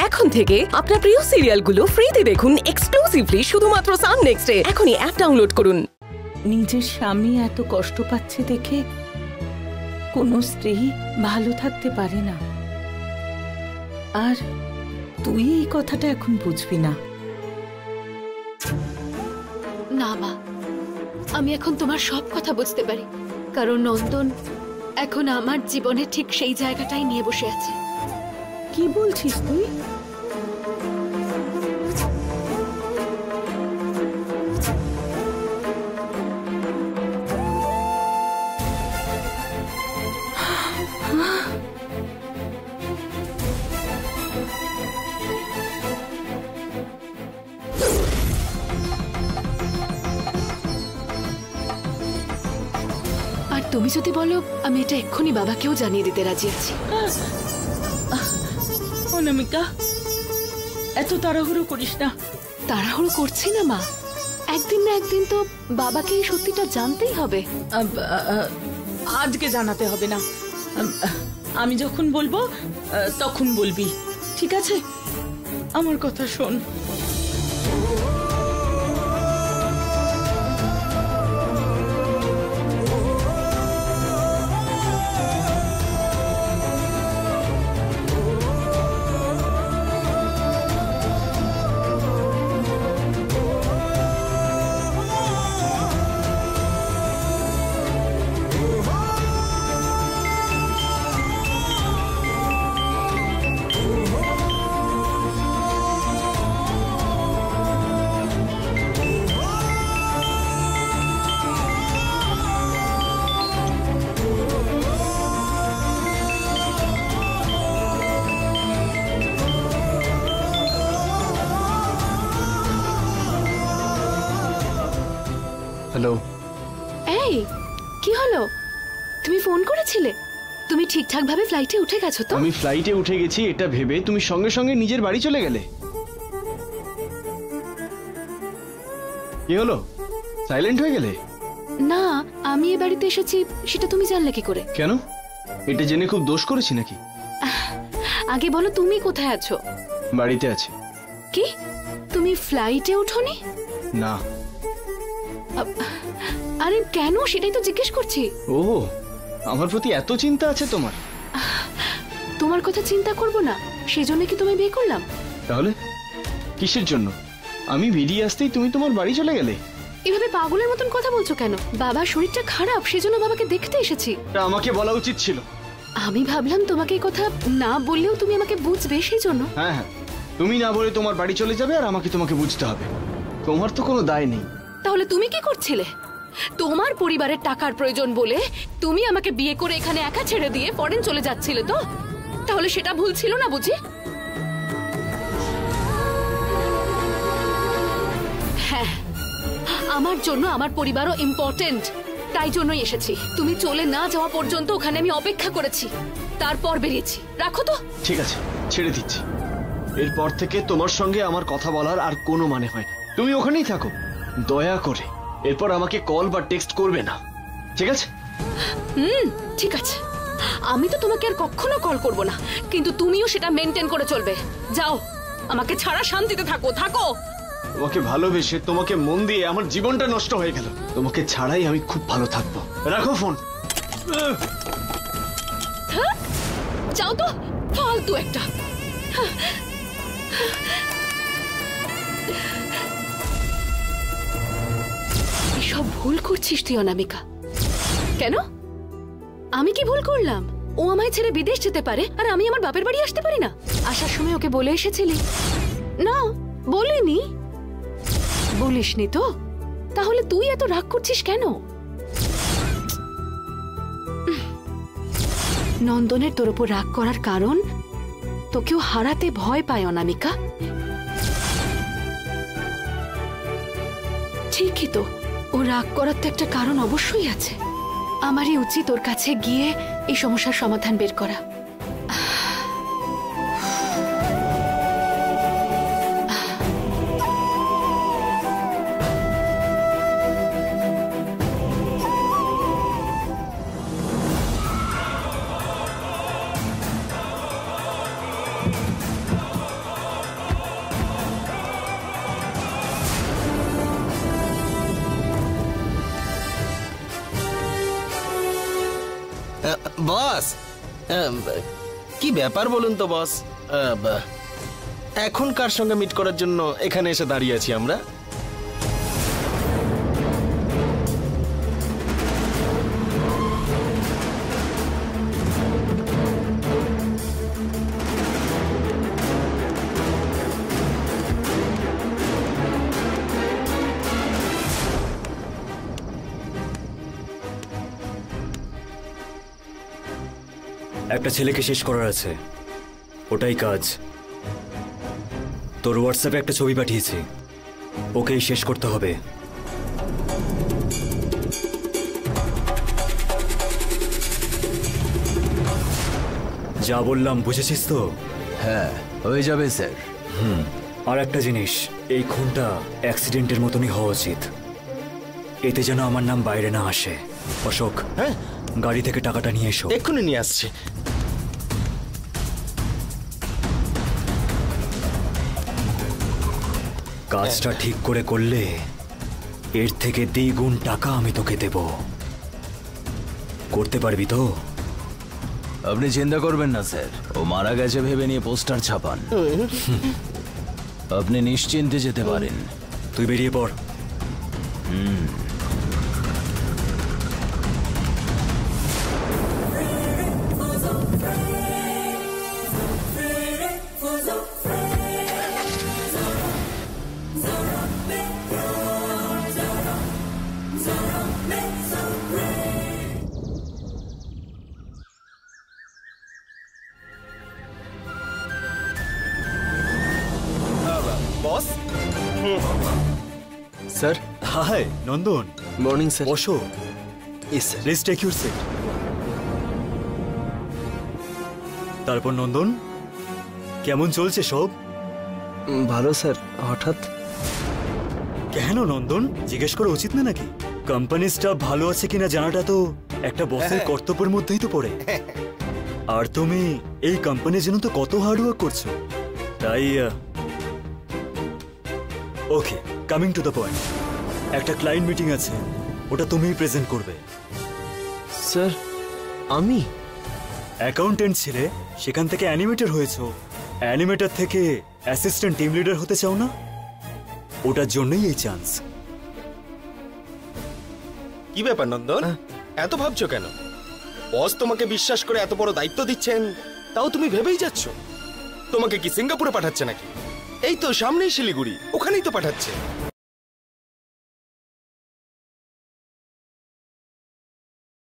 এখন থেকে আপনার প্রিয় সিরিয়ালগুলো ফ্রিতে দেখুন এক্সক্লুসিভলি শুধুমাত্র সান নেক্সটে। এখনই অ্যাপ ডাউনলোড করুন। নিজের স্বামী এত কষ্ট পাচ্ছে দেখে কোনো স্ত্রী ভালো থাকতে পারে না। আর তুই এই কথাটা এখন বুঝবি না। না মা, আমি এখন তোমার সব কথা বুঝতে পারি, কারণ নন্দন এখন আমার জীবনে ঠিক সেই জায়গাটাই নিয়ে বসে আছে। কি বলছিস তুই? আর তুমি যদি বলো, আমি এটা এক্ষুনি বাবাকেও জানিয়ে দিতে রাজি আছি। অনামিকা, এত তাড়াহুড়ো করিস না। তাড়াহুড়ো করছি না মা, একদিন না একদিন তো বাবাকে এই সত্যিটা জানতেই হবে। আজকে জানাতে হবে না, আমি যখন বলবো তখন বলবি, ঠিক আছে? আমার কথা শোন। হ্যালো। এই কি হলো? তুমি ফোন করেছিলে? তুমি ঠিকঠাক ভাবে ফ্লাইটে উঠে গেছো তো? আমি ফ্লাইটে উঠে গেছি এটা ভেবে তুমি সঙ্গে সঙ্গে নিজের বাড়ি চলে গেলে। কি হলো, সাইলেন্ট হয়ে গেলে? না, আমি এই বাড়িতে এসেছি সেটা তুমি জানলে কি করে? কেন? এটা জেনে খুব দোষ করেছি নাকি? আগে বলো, তুমি কোথায় আছো? বাড়িতে আছি। কি, তুমি ফ্লাইটে ওঠোনি? না। আরে কেন, সেটাই তো জিজ্ঞেস করছি। ও, আমার প্রতি এত চিন্তা আছে তোমার? তোমার কথা চিন্তা করব না সেজন্য কি তুমি বিয়ে করলাম? তাহলে কিসের জন্য? আমি বেরিয়ে আসতেই তুমি তোমার বাড়ি চলে গেলে। এভাবে পাগলের মতন কথা বলছো কেন? বাবার শরীরটা খারাপ, সেজন্য বাবাকে দেখতে এসেছি। আমাকে বলা উচিত ছিল। আমি ভাবলাম তোমাকে এই কথা না বললেও তুমি আমাকে বুঝবে, সেই জন্য। হ্যাঁ হ্যাঁ, তুমি না বলে তোমার বাড়ি চলে যাবে আর আমাকে তোমাকে বুঝতে হবে। তোমার তো কোনো দায় নেই। তাহলে তুমি কি করছিলে? তোমার পরিবারের টাকার প্রয়োজন বলে তুমি আমাকে বিয়ে করে এখানে একা ছেড়ে দিয়ে ফরেন চলে যাচ্ছিলে তো? তাহলে সেটা ভুল ছিল না বুঝি? হ্যাঁ, আমার জন্য আমার পরিবারও ইম্পর্টেন্ট, তাই জন্যই এসেছি। তুমি চলে না যাওয়া পর্যন্ত ওখানে আমি অপেক্ষা করেছি, তারপর বেরিয়েছি। রাখো তো। ঠিক আছে, ছেড়ে দিচ্ছি। এরপর থেকে তোমার সঙ্গে আমার কথা বলার আর কোনো মানে হয় না। তুমি ওখানেই থাকো, দয়া করে। এরপর আমাকে কল বা টেক্সট করবে না, ঠিক আছে? ঠিক আছে, আমি তো তোমাকে আর কখনো কল করব না, কিন্তু তুমিও সেটা মেনটেন করে চলবে। যাও, আমাকে ছাড়া শান্তিতে থাকো। থাকো। তোমাকে ভালোবেসে, তোমাকে মন দিয়ে আমার জীবনটা নষ্ট হয়ে গেল। তোমাকে ছাড়াই আমি খুব ভালো থাকবো। রাখো ফোন। যাও তো, ফালতু একটা। এসব ভুল করছিস তুই অনামিকা। কেন? আমি কি ভুল করলাম? ও আমায় ছেড়ে বিদেশ যেতে পারে আর আমি আমার বাপের বাড়ি আসতে পারি না? আসার সময় ওকে বলে এসেছিলি? না, বলিনি। বলিসনি তো? তাহলে তুই এত রাগ করছিস কেন? নন্দনের তোর উপর রাগ করার কারণ তোকেও হারাতে ভয় পায় অনামিকা। ঠিকই তো, ও রাগ করার তো একটা কারণ অবশ্যই আছে। আমারই উচিত ওর কাছে গিয়ে এই সমস্যার সমাধান বের করা। বস, কি ব্যাপার বলুন তো বস? এখন কার সঙ্গে মিট করার জন্য এখানে এসে দাঁড়িয়ে আছি আমরা? একটা ছেলেকে শেষ করার আছে, ওটাই কাজ। তোর হোয়াটসঅ্যাপে একটা ছবি পাঠিয়েছি, ওকেই শেষ করতে হবে। যা বললাম বুঝেছিস তো? হ্যাঁ, হয়ে যাবে স্যার। আর একটা জিনিস, এই খুনটা অ্যাক্সিডেন্টের মতনই হওয়া উচিত, এতে যেন আমার নাম বাইরে না আসে। অশোক, হ্যাঁ, গাড়ি থেকে টাকাটা নিয়ে এসো। এক্ষুনি নিয়ে আসছি। কাজটা ঠিক করে করলে এর থেকে দ্বিগুণ টাকা আমি তোকে দেব। করতে পারবি তো? আপনি চিন্তা করবেন না স্যার, ও মারা গেছে ভেবে নিয়ে পোস্টার ছাপান। আপনি নিশ্চিন্তে যেতে পারেন। তুই বেরিয়ে পড়। বস, sir. Hi Nandan. Morning sir. বসো। Yes sir. Please take your seat. তারপর নন্দন, কেমন চলছে সব? ভালো স্যার। হঠাৎ কেন নন্দন, জিজ্ঞেস করা উচিত না নাকি? কোম্পানি স্টাফ ভালো আছে কিনা জানাটা তো একটা বসের কর্তব্যের মধ্যেই তো পড়ে। আর তুমি এই কোম্পানির জন্য তো কত হার্ডওয়ার্ক করছো, তাই ওকে, কামিং টু দ্য পয়েন্ট। একটা ক্লায়েন্ট মিটিং আছে, ওটা তুমিই প্রেজেন্ট করবে। স্যার, আমি অ্যাকাউন্টেন্ট ছিলে, সেখান থেকে অ্যানিমেটর হয়েছো, অ্যানিমেটর থেকে অ্যাসিস্ট্যান্ট টিম লিডার হতে চাও না? ওটার জন্যই এই চান্স। কি ব্যাপার নন্দন, এত ভাবছো কেন? বস তোমাকে বিশ্বাস করে এত বড় দায়িত্ব দিচ্ছেন, তাও তুমি ভেবেই যাচ্ছ। তোমাকে কি সিঙ্গাপুরে পাঠাচ্ছে নাকি? এই তো সামনেই শিলিগুড়ি, ওখানেই তো পাঠাচ্ছে।